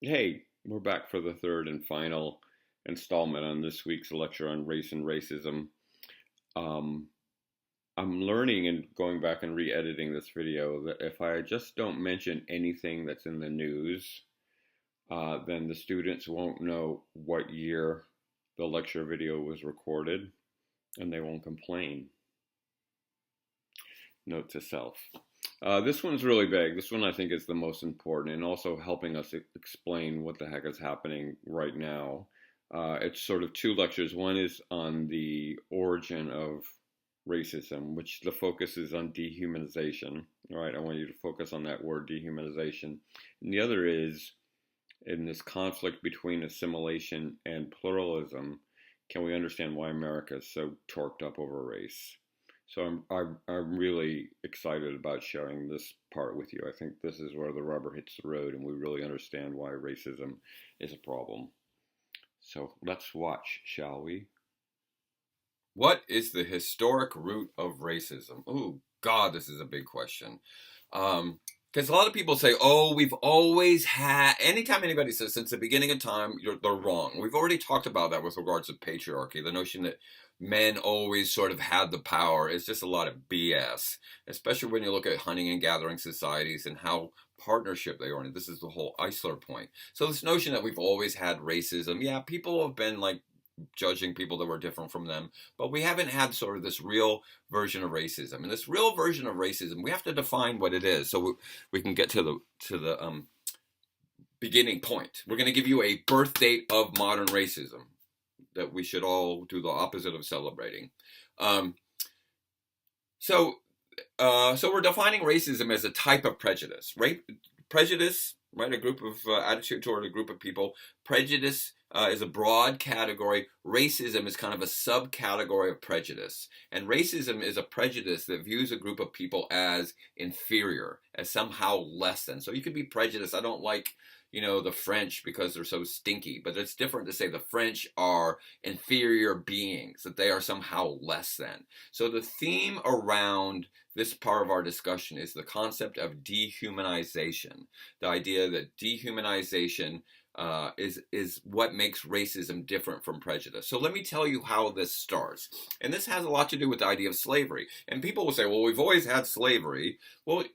Hey, we're back for the third and final installment on this week's lecture on race and racism. Um, I'm learning and going back and re-editing this video that if I just don't mention anything that's in the news, then the students won't know what year the lecture video was recorded and they won't complain. Note to self. This one's really big. This one I think is the most important and also helping us explain what the heck is happening right now. It's sort of two lectures. One is on the origin of racism, which the focus is on dehumanization. All right, I want you to focus on that word dehumanization. And the other is in this conflict between assimilation and pluralism, can we understand why America is so torqued up over race? So I'm really excited about sharing this part with you. I think this is where the rubber hits the road and we really understand why racism is a problem. So let's watch, shall we? What is the historic root of racism? Oh, God, this is a big question. Because a lot of people say, oh, we've always had, anytime anybody says since the beginning of time, they're wrong. We've already talked about that with regards to patriarchy, the notion that men always sort of had the power is just a lot of BS, especially when you look at hunting and gathering societies and how partnership they are. And this is the whole Eisler point. So this notion that we've always had racism, yeah, people have been like judging people that were different from them, but we haven't had sort of this real version of racism. And this real version of racism, we have to define what it is so we can get to the beginning point. We're going to give you a birth date of modern racism that we should all do the opposite of celebrating. Um, so so we're defining racism as a type of prejudice, right? Prejudice, right? A group of attitude toward a group of people. Prejudice is a broad category. Racism is kind of a subcategory of prejudice. And racism is a prejudice that views a group of people as inferior, as somehow less than. So you could be prejudiced. I don't like, the French because they're so stinky. But it's different to say the French are inferior beings, that they are somehow less than. So the theme around this part of our discussion is the concept of dehumanization. The idea that dehumanization is what makes racism different from prejudice. So let me tell you how this starts. And this has a lot to do with the idea of slavery. And people will say, well, we've always had slavery. Well,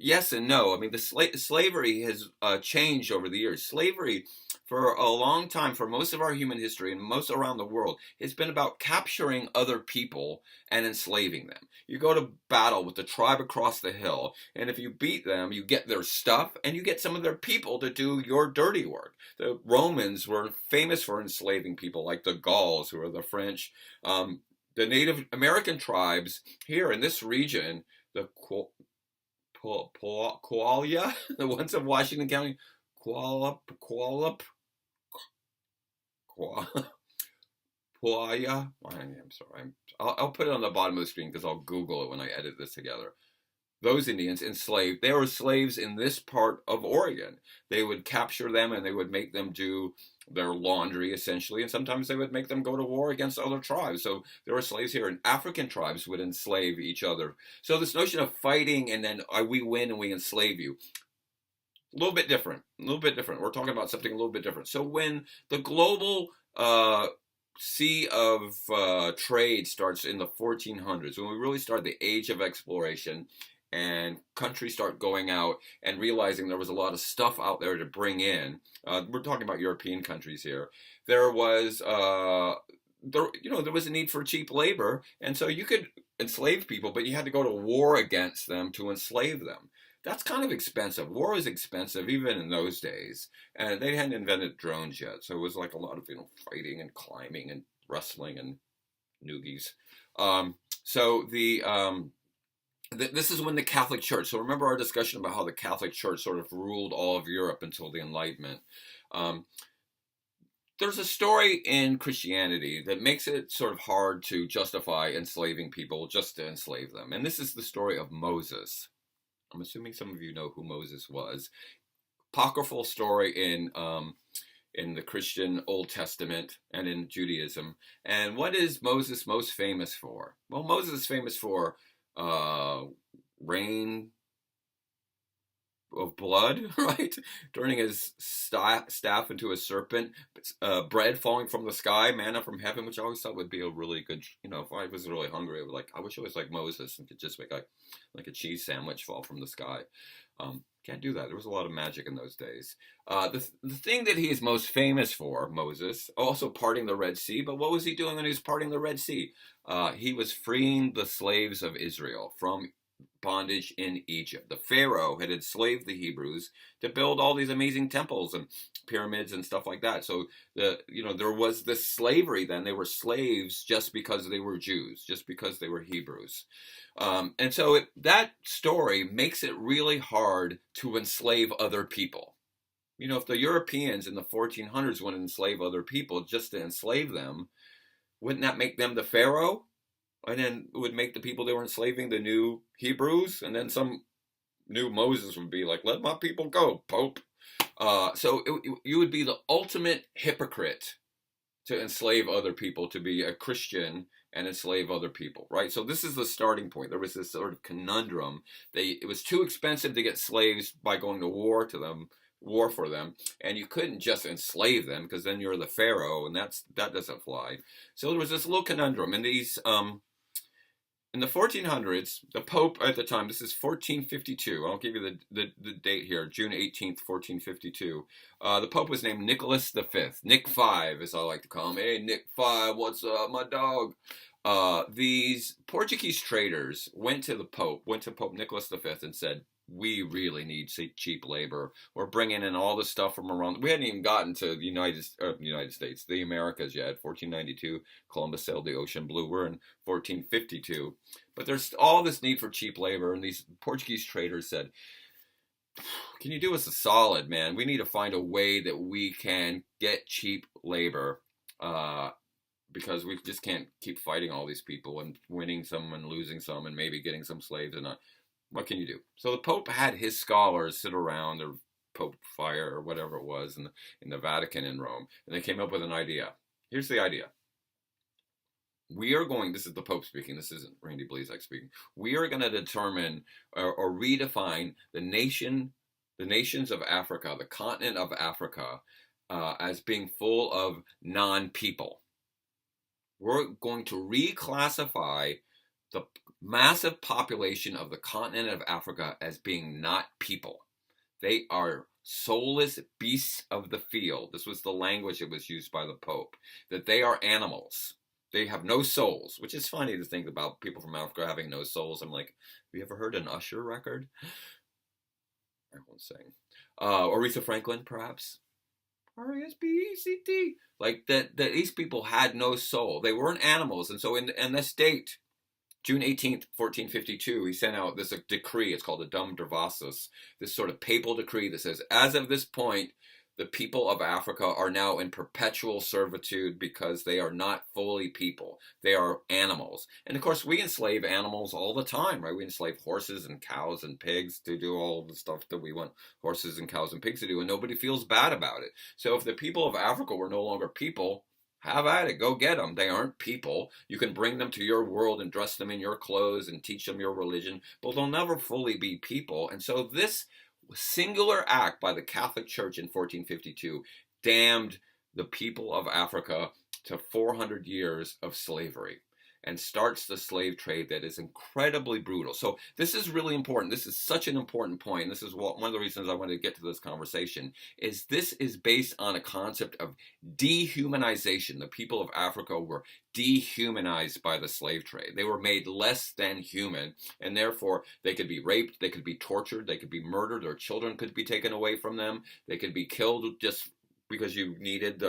yes and no. I mean, the slavery has changed over the years. Slavery, for a long time, for most of our human history and most around the world, has been about capturing other people and enslaving them. You go to battle with the tribe across the hill, and if you beat them, you get their stuff and you get some of their people to do your dirty work. The Romans were famous for enslaving people, like the Gauls, who are the French. The Native American tribes here in this region, the Koalia, the ones of Washington County, Koala, Koala, I'm sorry. I'll put it on the bottom of the screen because I'll Google it when I edit this together. Those Indians enslaved, they were slaves in this part of Oregon. They would capture them and they would make them do their laundry essentially, and sometimes they would make them go to war against other tribes. So there were slaves here, and African tribes would enslave each other. So this notion of fighting and then we win and we enslave you, a little bit different, a little bit different. We're talking about something a little bit different. So when the global sea of trade starts in the 1400s, when we really start the age of exploration, and countries start going out and realizing there was a lot of stuff out there to bring in. We're talking about European countries here. There was, there was a need for cheap labor, and so you could enslave people, but you had to go to war against them to enslave them. That's kind of expensive. War is expensive even in those days, and they hadn't invented drones yet, so it was like a lot of fighting and climbing and wrestling and noogies. So this is when the Catholic Church, so remember our discussion about how the Catholic Church sort of ruled all of Europe until the Enlightenment. There's a story in Christianity that makes it sort of hard to justify enslaving people just to enslave them. And this is the story of Moses. I'm assuming some of you know who Moses was. Apocryphal story in the Christian Old Testament and in Judaism. And what is Moses most famous for? Well, Moses is famous for rain, of blood, right? Turning his staff into a serpent, bread falling from the sky, manna from heaven, which I always thought would be a really good, if I was really hungry, I would I wish I was like Moses and could just make like a cheese sandwich fall from the sky. Can't do that. There was a lot of magic in those days. The thing that he is most famous for, Moses, also parting the Red Sea, but what was he doing when he was parting the Red Sea? He was freeing the slaves of Israel from bondage in Egypt. The Pharaoh had enslaved the Hebrews to build all these amazing temples and pyramids and stuff like that. So there was this slavery then. They were slaves just because they were Jews, just because they were Hebrews. And so that story makes it really hard to enslave other people. If the Europeans in the 1400s would enslave other people just to enslave them, wouldn't that make them the Pharaoh? And then it would make the people they were enslaving the new Hebrews, and then some new Moses would be like, "Let my people go, Pope." So you would be the ultimate hypocrite to enslave other people, to be a Christian and enslave other people, right? So this is the starting point. There was this sort of conundrum. It was too expensive to get slaves by going to war for them, and you couldn't just enslave them because then you're the Pharaoh, and that doesn't fly. So there was this little conundrum, and these in the 1400s, the Pope at the time, this is 1452, I'll give you the date here, June 18th, 1452. The Pope was named Nicholas V, Nick 5, as I like to call him. Hey, Nick 5, what's up, my dog? These Portuguese traders went to Pope Nicholas V and said, "We really need cheap labor. We're bringing in all the stuff from around. We hadn't even gotten to the United States, the Americas yet. 1492, Columbus sailed the ocean blue. We're in 1452. But there's all this need for cheap labor. And these Portuguese traders said, "Can you do us a solid, man? We need to find a way that we can get cheap labor. Because we just can't keep fighting all these people and winning some and losing some and maybe getting some slaves and not. What can you do?" So the Pope had his scholars sit around, or Pope Fire or whatever it was in the Vatican in Rome, and they came up with an idea. Here's the idea. This is the Pope speaking, this isn't Randy Blazak speaking. We are going to determine or redefine the nations of Africa, the continent of Africa, as being full of non-people. We're going to reclassify the massive population of the continent of Africa as being not people. They are soulless beasts of the field. This was the language that was used by the Pope, that they are animals. They have no souls, which is funny to think about people from Africa having no souls. I'm like, have you ever heard an Usher record? I won't sing. Aretha Franklin, perhaps. R-E-S-P-E-C-T. Like that these people had no soul. They weren't animals. And so in this date, June 18th, 1452, he sent out this decree. It's called the Dum Dervasis, this sort of papal decree that says, as of this point, the people of Africa are now in perpetual servitude because they are not fully people. They are animals. And of course, we enslave animals all the time, right? We enslave horses and cows and pigs to do all the stuff that we want horses and cows and pigs to do, and nobody feels bad about it. So if the people of Africa were no longer people, have at it. Go get them. They aren't people. You can bring them to your world and dress them in your clothes and teach them your religion, but they'll never fully be people. And so this singular act by the Catholic Church in 1452 damned the people of Africa to 400 years of slavery and starts the slave trade that is incredibly brutal. So this is really important. This is such an important point. This is one of the reasons I wanted to get to this conversation, is this is based on a concept of dehumanization. The people of Africa were dehumanized by the slave trade. They were made less than human, and therefore they could be raped, they could be tortured, they could be murdered, their children could be taken away from them, they could be killed just because you needed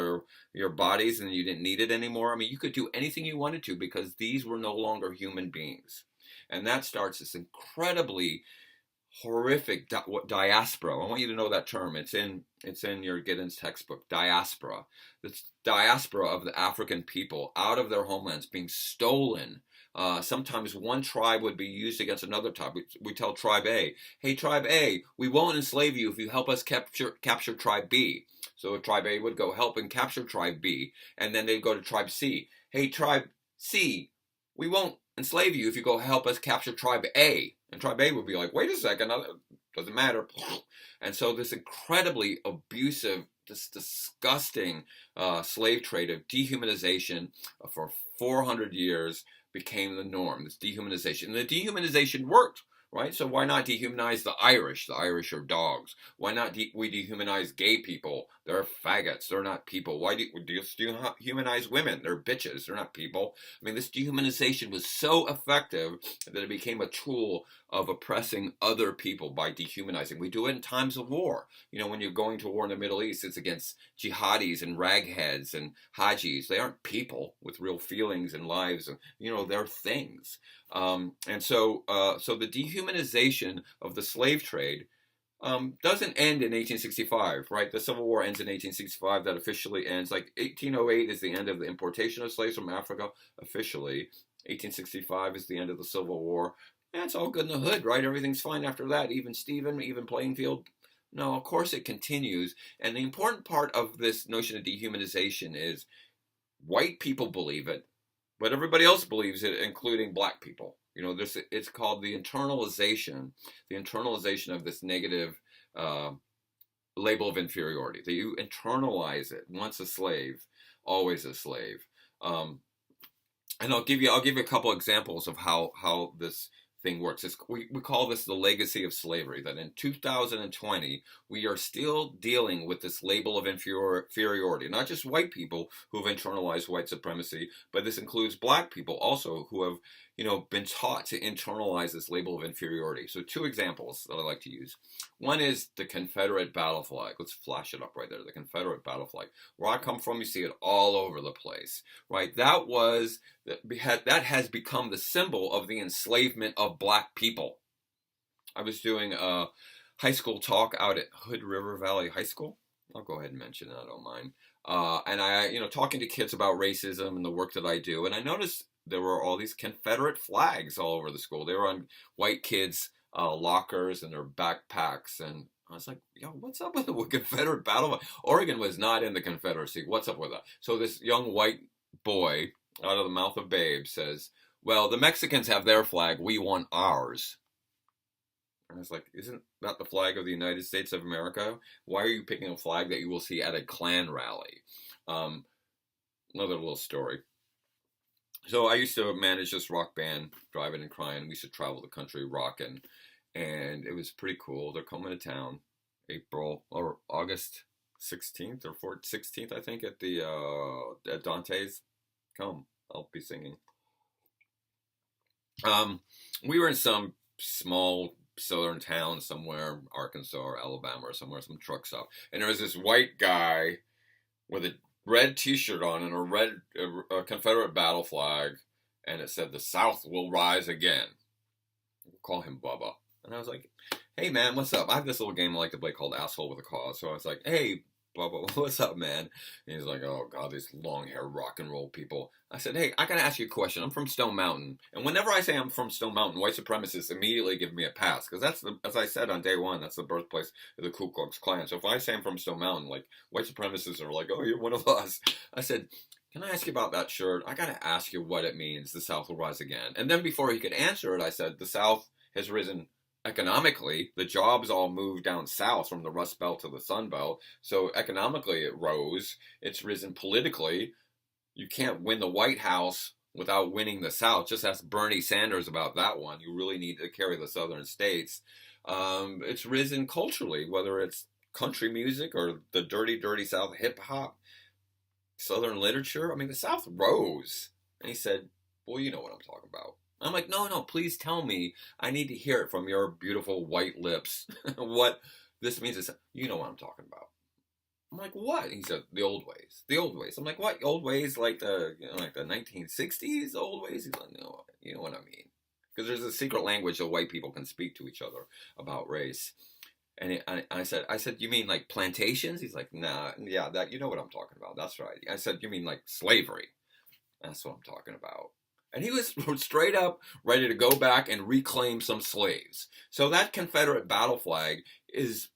your bodies and you didn't need it anymore. I mean, you could do anything you wanted to because these were no longer human beings. And that starts this incredibly horrific diaspora. I want you to know that term. It's in your Giddens textbook, diaspora. This diaspora of the African people out of their homelands being stolen. Sometimes one tribe would be used against another tribe. We tell tribe A, hey, tribe A, we won't enslave you if you help us capture tribe B. So tribe A would go help and capture tribe B, and then they'd go to tribe C. Hey, tribe C, we won't enslave you if you go help us capture tribe A. And Tribe A would be like, wait a second, doesn't matter. And so this incredibly abusive, this disgusting slave trade of dehumanization for 400 years became the norm, this dehumanization. And the dehumanization worked, right? So why not dehumanize the Irish? The Irish are dogs. Why not we dehumanize gay people? They're faggots. They're not people. Why do you dehumanize women? They're bitches. They're not people. I mean, this dehumanization was so effective that it became a tool of oppressing other people by dehumanizing. We do it in times of war. You know, when you're going to war in the Middle East, it's against jihadis and ragheads and hajis. They aren't people with real feelings and lives. And, you know, they're things. And so the dehumanization of the slave trade doesn't end in 1865, right? The Civil War ends in 1865. That officially ends. Like 1808 is the end of the importation of slaves from Africa, officially. 1865 is the end of the Civil War. And it's all good in the hood, right? Everything's fine after that. Even Stephen, even Plainfield. No, of course it continues. And the important part of this notion of dehumanization is white people believe it, but everybody else believes it, including black people. You know, it's called the internalization of this negative label of inferiority. That you internalize it. Once a slave, always a slave. And I'll give you a couple examples of how this thing works. We call this the legacy of slavery, that in 2020, we are still dealing with this label of inferiority. Not just white people who have internalized white supremacy, but this includes black people also who have, you know, been taught to internalize this label of inferiority. So two examples that I like to use. One is the Confederate battle flag. Let's flash it up right there, the Confederate battle flag. Where I come from, you see it all over the place, right? That has become the symbol of the enslavement of black people. I was doing a high school talk out at Hood River Valley High School. I'll go ahead and mention it, I don't mind. And I, you know, talking to kids about racism and the work that I do, and I noticed there were all these Confederate flags all over the school. They were on white kids' lockers and their backpacks, and I was like, yo, what's up with the Confederate battle? Oregon was not in the Confederacy. What's up with that? So this young white boy, out of the mouth of babe, says, well, the Mexicans have their flag. We want ours. And I was like, isn't that the flag of the United States of America? Why are you picking a flag that you will see at a Klan rally? Another little story. So I used to manage this rock band, Driving and Crying. We used to travel the country rocking. And it was pretty cool. They're coming to town April or August 16th or 16th, I think, at the at Dante's. Come, I'll be singing. We were in some small southern town somewhere, Arkansas or Alabama or somewhere, some truck stop. And there was this white guy with a red t-shirt on and a Confederate battle flag. And it said, the South will rise again. We'll call him Bubba. And I was like, hey, man, what's up? I have this little game I like to play called Asshole with a Cause. So I was like, hey, Bubba, what's up, man? And he's like, oh, God, these long-haired rock and roll people. I said, hey, I got to ask you a question. I'm from Stone Mountain. And whenever I say I'm from Stone Mountain, white supremacists immediately give me a pass. Because that's, as I said on day one, that's the birthplace of the Ku Klux Klan. So if I say I'm from Stone Mountain, like, white supremacists are like, oh, you're one of us. I said, can I ask you about that shirt? I got to ask you what it means, the South will rise again. And then before he could answer it, I said, the South has risen economically. The jobs all moved down south from the Rust Belt to the Sun Belt. So economically it rose. It's risen politically. You can't win the White House without winning the South. Just ask Bernie Sanders about that one. You really need to carry the southern states. It's risen culturally, whether it's country music or the dirty, dirty South hip hop, southern literature. I mean, the South rose. And he said, well, you know what I'm talking about. I'm like, no, please tell me. I need to hear it from your beautiful white lips. What this means. You know what I'm talking about. I'm like, what? He said, the old ways. The old ways. I'm like, what? Old ways like the 1960s old ways? He's like, no, you know what I mean. Because there's a secret language that white people can speak to each other about race. And I said, you mean like plantations? He's like, nah, yeah, that, you know what I'm talking about. That's right. I said, you mean like slavery? That's what I'm talking about. And he was straight up ready to go back and reclaim some slaves. So that Confederate battle flag is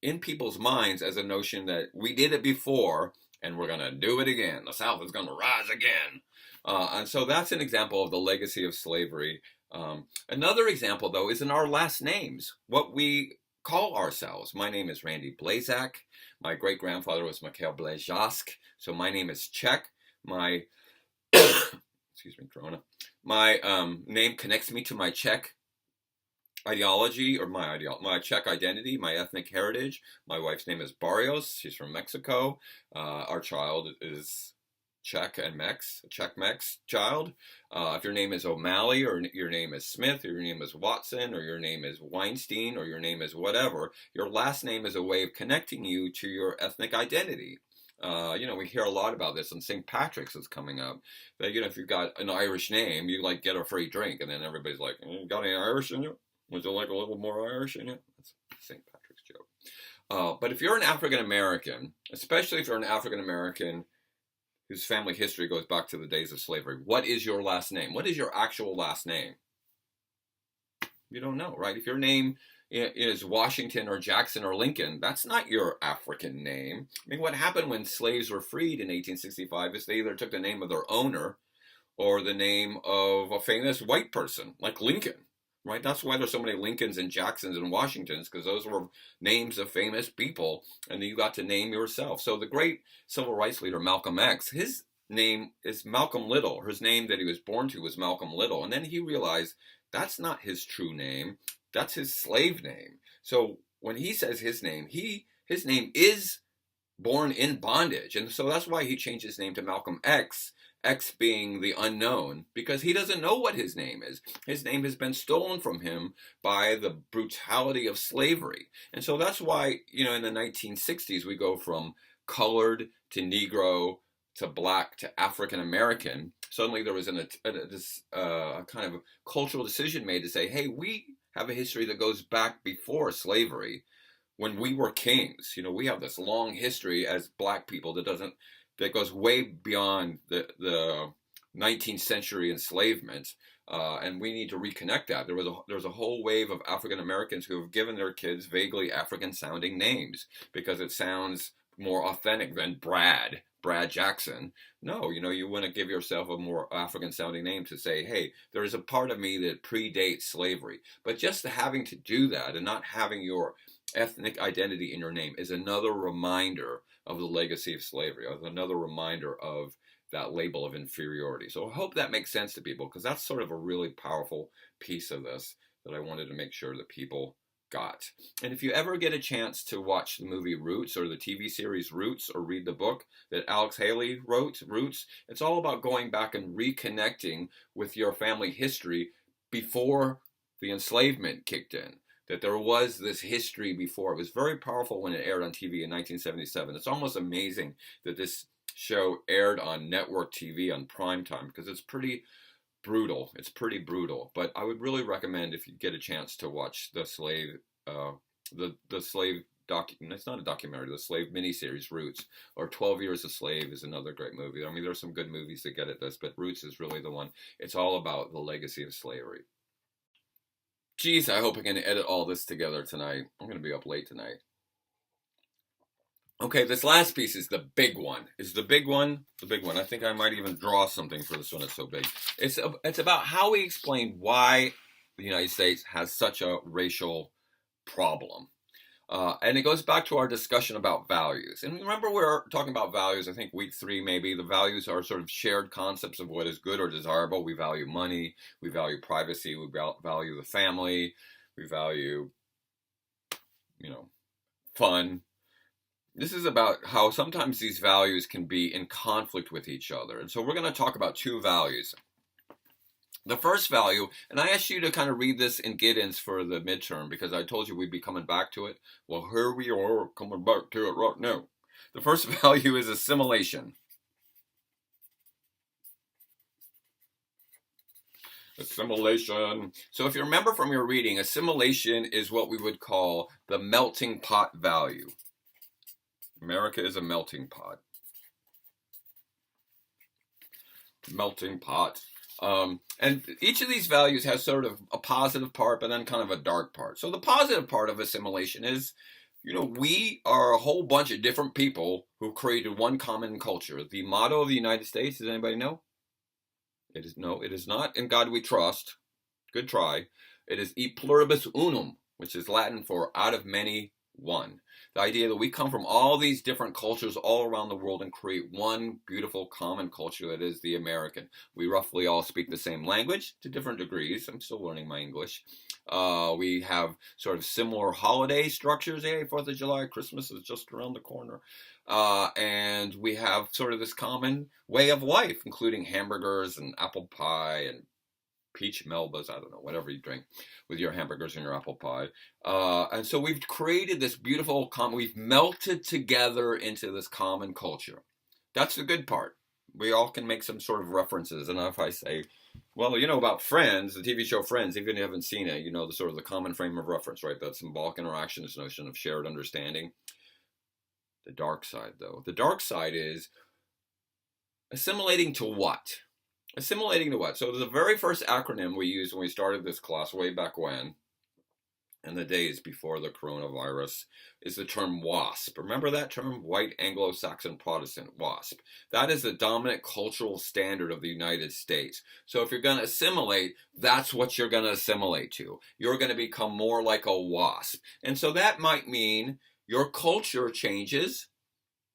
in people's minds as a notion that we did it before and we're going to do it again. The South is going to rise again. And so that's an example of the legacy of slavery. Another example, though, is in our last names, what we call ourselves. My name is Randy Blazak. My great-grandfather was Mikhail Blazak, so my name is Czech. My, excuse me, Corona. My name connects me to my Czech ideology, or my Czech identity, my ethnic heritage. My wife's name is Barrios. She's from Mexico. Our child is Czech and Mex, a Czech Mex child. If your name is O'Malley, or your name is Smith, or your name is Watson, or your name is Weinstein, or your name is whatever, your last name is a way of connecting you to your ethnic identity. We hear a lot about this, and St. Patrick's is coming up. That, if you've got an Irish name, you get a free drink, and then everybody's like, "You got any Irish in you? Would you like a little more Irish in you?" That's St. Patrick's joke. But if you're an African American, especially if you're an African American whose family history goes back to the days of slavery, what is your last name? What is your actual last name? You don't know, right? If your name is Washington or Jackson or Lincoln, that's not your African name. I mean, what happened when slaves were freed in 1865 is they either took the name of their owner or the name of a famous white person, like Lincoln, right? That's why there's so many Lincolns and Jacksons and Washingtons, because those were names of famous people, and you got to name yourself. So the great civil rights leader Malcolm X, his name is Malcolm Little. His name that he was born to was Malcolm Little. And then he realized that's not his true name. That's his slave name. So when he says his name is born in bondage. And so that's why he changed his name to Malcolm X, X being the unknown, because he doesn't know what his name is. His name has been stolen from him by the brutality of slavery. And so that's why, in the 1960s, we go from colored to Negro to black to African American. Suddenly there was this kind of cultural decision made to say, hey, we have a history that goes back before slavery, when we were kings. We have this long history as black people that goes way beyond the 19th century enslavement, and we need to reconnect that. There's a whole wave of African Americans who have given their kids vaguely African sounding names because it sounds more authentic than Brad Jackson. No, you want to give yourself a more African sounding name to say, hey, there is a part of me that predates slavery. But just having to do that and not having your ethnic identity in your name is another reminder of the legacy of slavery, another reminder of that label of inferiority. So I hope that makes sense to people, because that's sort of a really powerful piece of this that I wanted to make sure that people got. And if you ever get a chance to watch the movie Roots, or the TV series Roots, or read the book that Alex Haley wrote, Roots, it's all about going back and reconnecting with your family history before the enslavement kicked in. That there was this history before. It was very powerful when it aired on TV in 1977. It's almost amazing that this show aired on network TV on prime time, because it's pretty brutal. It's pretty brutal. But I would really recommend, if you get a chance, to watch the slave, the slave it's not a documentary, the slave miniseries Roots, or 12 Years a Slave is another great movie. I mean, there's some good movies that get at this, but Roots is really the one. It's all about the legacy of slavery. Geez, I hope I can edit all this together tonight. I'm going to be up late tonight. Okay, this last piece is the big one. The big one. I think I might even draw something for this one. It's so big. It's about how we explain why the United States has such a racial problem. And it goes back to our discussion about values. And remember, we're talking about values, I think week 3 maybe. The values are sort of shared concepts of what is good or desirable. We value money, we value privacy, we value the family, we value, fun. This is about how sometimes these values can be in conflict with each other. And so we're going to talk about 2 values. The first value, and I asked you to kind of read this in Giddens for the midterm, because I told you we'd be coming back to it. Well, here we are coming back to it right now. The first value is assimilation. Assimilation. So if you remember from your reading, assimilation is what we would call the melting pot value. America is a melting pot. Melting pot. And each of these values has sort of a positive part, but then kind of a dark part. So the positive part of assimilation is, we are a whole bunch of different people who created one common culture. The motto of the United States, does anybody know? It is not "In God We Trust," Good try. It is e pluribus unum, which is Latin for out of many, one. The idea that we come from all these different cultures all around the world and create one beautiful common culture that is the American. We roughly all speak the same language to different degrees. I'm still learning my English. We have sort of similar holiday structures. Hey, 4th of July, Christmas is just around the corner. And we have sort of this common way of life, including hamburgers and apple pie and peach melbas, I don't know, whatever you drink with your hamburgers and your apple pie. And so we've created this beautiful, we've melted together into this common culture. That's the good part. We all can make some sort of references. And if I say, well, you know about Friends, the TV show Friends, even if you haven't seen it, you know the sort of the common frame of reference, right? That symbolic interaction, this notion of shared understanding. The dark side, though. The dark side is assimilating to what? Assimilating to what? So the very first acronym we used when we started this class way back when, in the days before the coronavirus, is the term WASP. Remember that term? White Anglo-Saxon Protestant, WASP. That is the dominant cultural standard of the United States. So if you're going to assimilate, that's what you're going to assimilate to. You're going to become more like a WASP. And so that might mean your culture changes.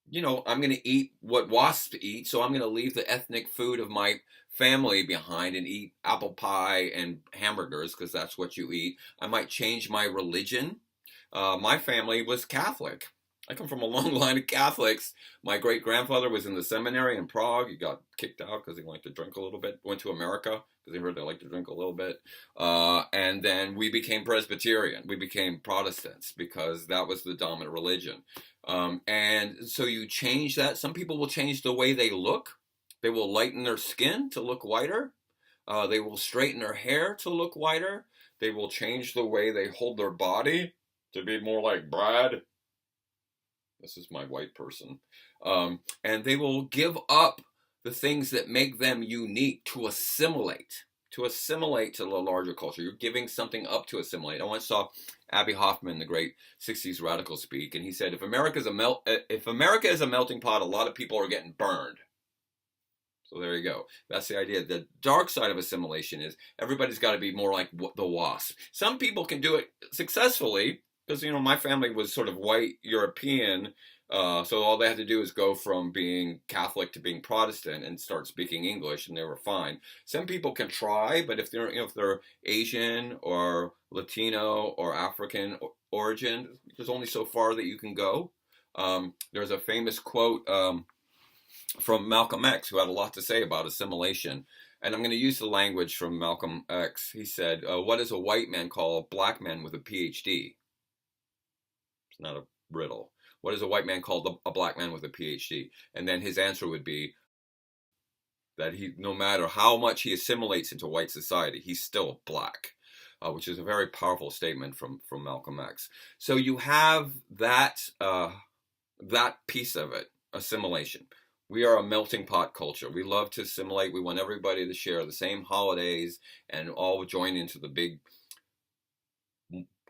You know, I'm going to eat what wasps eat, so I'm going to leave the ethnic food of my family behind and eat apple pie and hamburgers because that's what you eat. I might change my religion. My family was Catholic. I come from a long line of Catholics. My great-grandfather was in the seminary in Prague. He got kicked out because he liked to drink a little bit. Went to America because he heard they liked to drink a little bit. And then we became Presbyterian. We became Protestants because that was the dominant religion. And so you change that. Some people will change the way they look. They will lighten their skin to look whiter. They will straighten their hair to look whiter. They will change the way they hold their body to be more like Brad. This is my white person. And they will give up the things that make them unique to assimilate to the larger culture. You're giving something up to assimilate. I once saw Abbie Hoffman, the great 60s radical, speak, and he said, if America is a melting pot, a lot of people are getting burned. So there you go. That's the idea. The dark side of assimilation is everybody's got to be more like the WASP. Some people can do it successfully because, you know, my family was sort of white European. So all they had to do is go from being Catholic to being Protestant and start speaking English, and they were fine. Some people can try, but if they're, if they're Asian or Latino or African origin, there's only so far that you can go. There's a famous quote from Malcolm X, who had a lot to say about assimilation. And I'm going to use the language from Malcolm X. He said, what does a white man call a black man with a PhD? It's not a riddle. What does a white man call a black man with a PhD? And then his answer would be that no matter how much he assimilates into white society, he's still black, which is a very powerful statement from Malcolm X. So you have that piece of it, assimilation. We are a melting pot culture. We love to assimilate. We want everybody to share the same holidays and all join into the big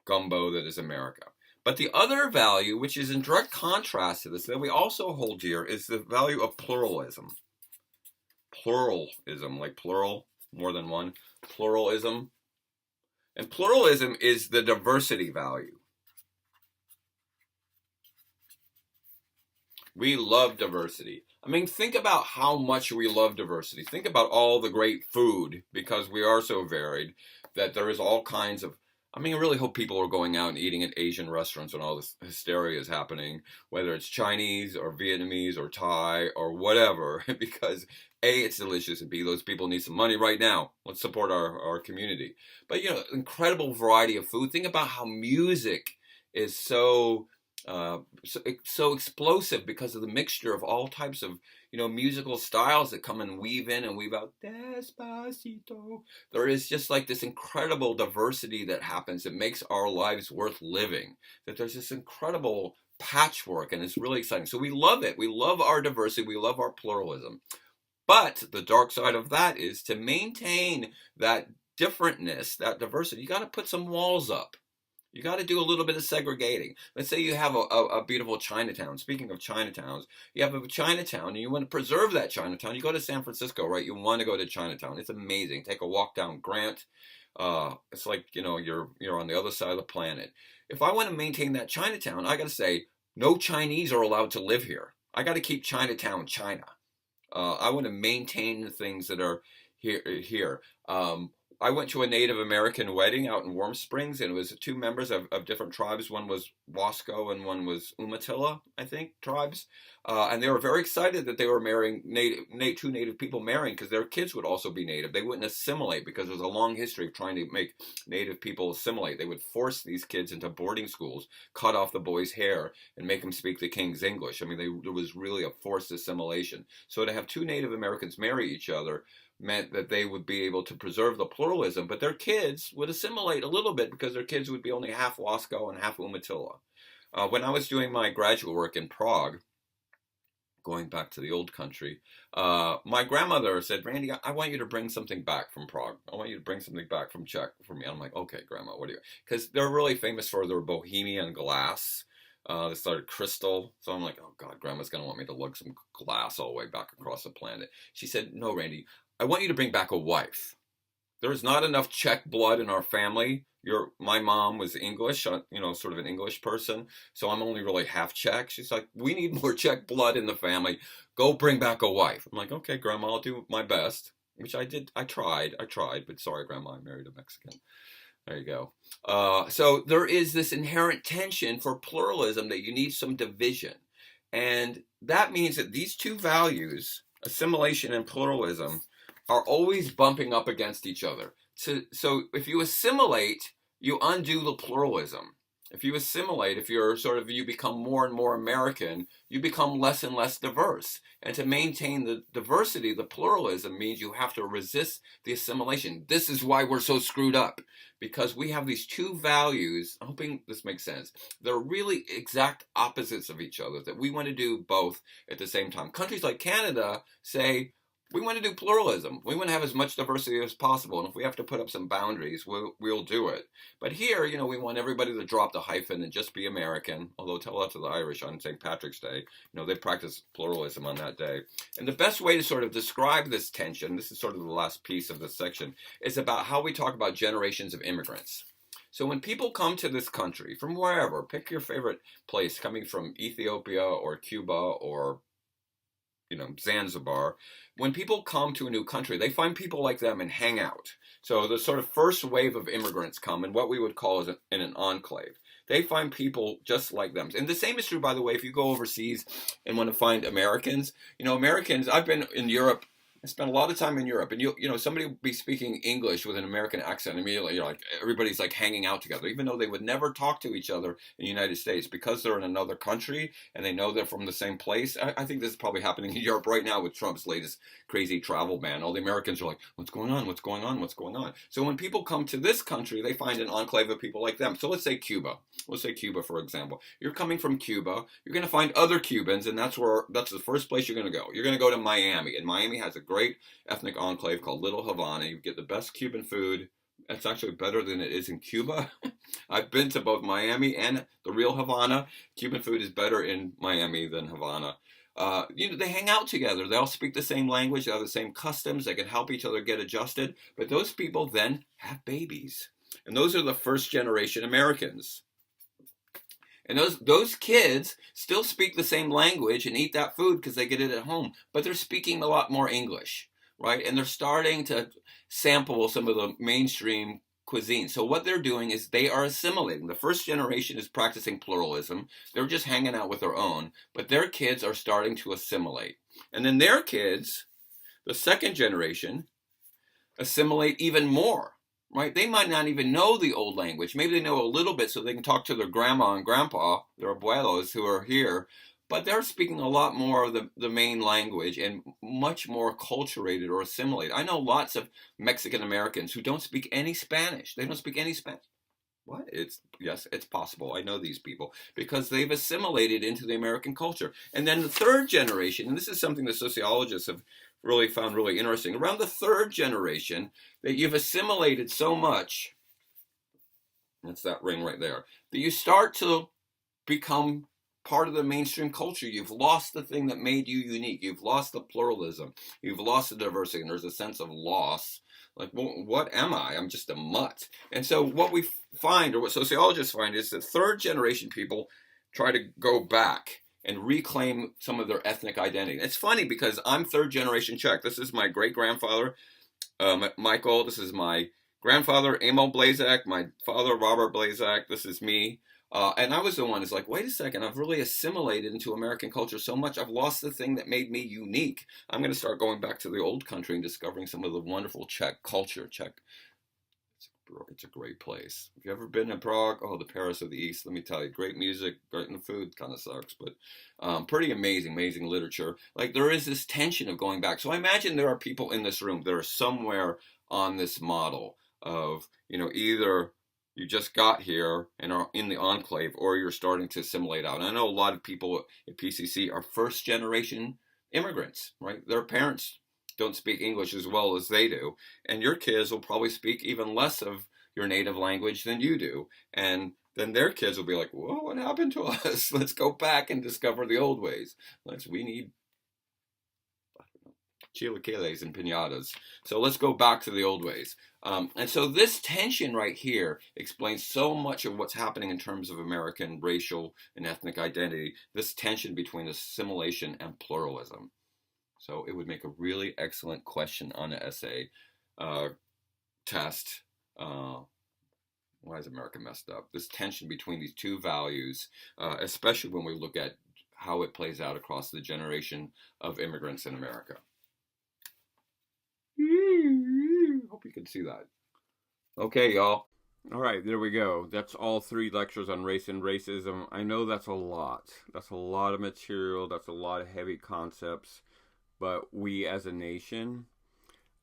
gumbo that is America. But the other value, which is in direct contrast to this, that we also hold dear, is the value of pluralism. Pluralism, like plural, more than one. Pluralism. And pluralism is the diversity value. We love diversity. I mean, think about how much we love diversity. Think about all the great food, because we are so varied, that there is all kinds of, I mean, I really hope people are going out and eating at Asian restaurants when all this hysteria is happening, whether it's Chinese or Vietnamese or Thai or whatever, because A, it's delicious, and B, those people need some money right now. Let's support our community. But, you know, incredible variety of food. Think about how music is so explosive because of the mixture of all types of, you know, musical styles that come and weave in and weave out. Despacito. There is just like this incredible diversity that happens that makes our lives worth living. That there's this incredible patchwork, and it's really exciting. So we love it. We love our diversity. We love our pluralism. But the dark side of that is to maintain that differentness, that diversity, you got to put some walls up. You got to do a little bit of segregating. Let's say you have a beautiful Chinatown. Speaking of Chinatowns, you have a Chinatown and you want to preserve that Chinatown. You go to San Francisco, right? You want to go to Chinatown. It's amazing. Take a walk down Grant. It's like, you're on the other side of the planet. If I want to maintain that Chinatown, I got to say, no Chinese are allowed to live here. I got to keep Chinatown China. I want to maintain the things that are here. I went to a Native American wedding out in Warm Springs, and it was two members of different tribes. One was Wasco and one was Umatilla, I think, tribes. And they were very excited that they were marrying two Native people marrying, because their kids would also be Native. They wouldn't assimilate, because there's a long history of trying to make Native people assimilate. They would force these kids into boarding schools, cut off the boys' hair, and make them speak the king's English. I mean, there was really a forced assimilation. So to have two Native Americans marry each other meant that they would be able to preserve the pluralism, but their kids would assimilate a little bit, because their kids would be only half Wasco and half Umatilla. When I was doing my graduate work in Prague, going back to the old country, my grandmother said, "Randy, I want you to bring something back from Prague. I want you to bring something back from Czech for me." I'm like, "Okay, Grandma, what do you?" Because they're really famous for their Bohemian glass. They started crystal. So I'm like, "Oh God, Grandma's going to want me to lug some glass all the way back across the planet." She said, "No, Randy, I want you to bring back a wife. There's not enough Czech blood in our family. My mom was English, sort of an English person, so I'm only really half Czech." She's like, "We need more Czech blood in the family. Go bring back a wife." I'm like, "Okay, Grandma, I'll do my best," which I did. I tried, but sorry, Grandma, I married a Mexican. There you go. So there is this inherent tension for pluralism that you need some division. And that means that these two values, assimilation and pluralism, are always bumping up against each other. So if you assimilate, you undo the pluralism. If you assimilate, if you become more and more American, you become less and less diverse. And to maintain the diversity, the pluralism, means you have to resist the assimilation. This is why we're so screwed up, because we have these two values, I'm hoping this makes sense, they're really exact opposites of each other, that we want to do both at the same time. Countries like Canada say, we want to do pluralism. We want to have as much diversity as possible. And if we have to put up some boundaries, we'll do it. But here, we want everybody to drop the hyphen and just be American. Although tell that to the Irish on St. Patrick's Day. They practice pluralism on that day. And the best way to sort of describe this tension, this is sort of the last piece of this section, is about how we talk about generations of immigrants. So when people come to this country, from wherever, pick your favorite place, coming from Ethiopia or Cuba or Zanzibar, when people come to a new country, they find people like them and hang out. So the sort of first wave of immigrants come in what we would call in an enclave. They find people just like them. And the same is true, by the way, if you go overseas and want to find Americans. Americans, I've been in Europe. I spent a lot of time in Europe, and somebody will be speaking English with an American accent. Immediately, you're like, everybody's like hanging out together, even though they would never talk to each other in the United States, because they're in another country and they know they're from the same place. I think this is probably happening in Europe right now with Trump's latest crazy travel ban. All the Americans are like, "What's going on? What's going on? What's going on?" So when people come to this country, they find an enclave of people like them. So let's say Cuba. Let's say Cuba, for example. You're coming from Cuba. You're going to find other Cubans, and that's the first place you're going to go. You're going to go to Miami, and Miami has a great ethnic enclave called Little Havana. You get the best Cuban food. It's actually better than it is in Cuba. I've been to both Miami and the real Havana. Cuban food is better in Miami than Havana. They hang out together. They all speak the same language. They have the same customs. They can help each other get adjusted. But those people then have babies. And those are the first generation Americans. And those kids still speak the same language and eat that food because they get it at home. But they're speaking a lot more English, right? And they're starting to sample some of the mainstream cuisine. So what they're doing is they are assimilating. The first generation is practicing pluralism. They're just hanging out with their own. But their kids are starting to assimilate. And then their kids, the second generation, assimilate even more. Right? They might not even know the old language. Maybe they know a little bit so they can talk to their grandma and grandpa, their abuelos who are here, but they're speaking a lot more of the main language and much more acculturated or assimilated. I know lots of Mexican Americans who don't speak any Spanish. They don't speak any Spanish. What? Yes, it's possible. I know these people because they've assimilated into the American culture. And then the third generation, and this is something the sociologists have really found really interesting, around the third generation, that you've assimilated so much That's that ring right there. That you start to become part of the mainstream culture. You've lost the thing that made you unique. You've lost the pluralism. You've lost the diversity, and there's a sense of loss. Like, well, what am I? I'm just a mutt. And so what we find, or what sociologists find, is that third generation people try to go back and reclaim some of their ethnic identity. It's funny because I'm third generation Czech. This is my great grandfather, Michael. This is my grandfather, Emil Blazak. My father, Robert Blazak. This is me. And I was the one who's like, wait a second, I've really assimilated into American culture so much, I've lost the thing that made me unique. I'm going to start going back to the old country and discovering some of the wonderful Czech culture. It's a great place. If you've ever been to Prague, oh, the Paris of the East, let me tell you, great music, great in the food, kind of sucks, but pretty amazing, amazing literature. Like, there is this tension of going back. So I imagine there are people in this room that are somewhere on this model of, either you just got here and are in the enclave, or you're starting to assimilate out. And I know a lot of people at PCC are first generation immigrants, right? Their parents don't speak English as well as they do, and your kids will probably speak even less of your native language than you do, and then their kids will be like, whoa, what happened to us? Let's go back and discover the old ways. We need chilaquiles and piñatas. So let's go back to the old ways. And so this tension right here explains so much of what's happening in terms of American racial and ethnic identity, this tension between assimilation and pluralism. So it would make a really excellent question on an essay test. Why is America messed up? This tension between these two values, especially when we look at how it plays out across the generation of immigrants in America. Hope you can see that. Okay, y'all. All right, there we go. That's all 3 lectures on race and racism. I know that's a lot. That's a lot of material. That's a lot of heavy concepts. But we as a nation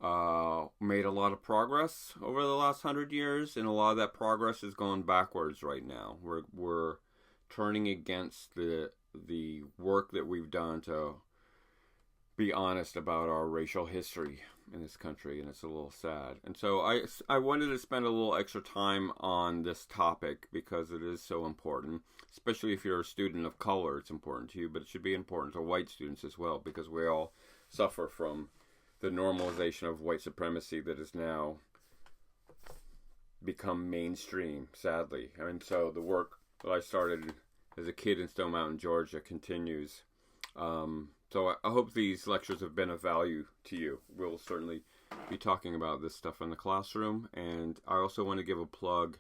made a lot of progress over the last 100 years, and a lot of that progress is going backwards right now. We're turning against the work that we've done to be honest about our racial history in this country, and it's a little sad. And so I wanted to spend a little extra time on this topic because it is so important, especially if you're a student of color. It's important to you, but it should be important to white students as well, because we all suffer from the normalization of white supremacy that has now become mainstream, sadly. And so the work that I started as a kid in Stone Mountain, Georgia continues. So I hope these lectures have been of value to you. We'll certainly be talking about this stuff in the classroom. And I also want to give a plug.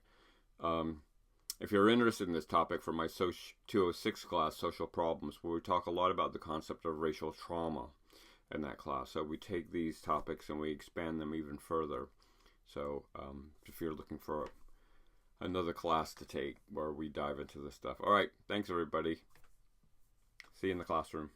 If you're interested in this topic, for my 206 class, Social Problems, where we talk a lot about the concept of racial trauma in that class. So we take these topics and we expand them even further. So if you're looking for another class to take where we dive into this stuff. All right. Thanks, everybody. See you in the classroom.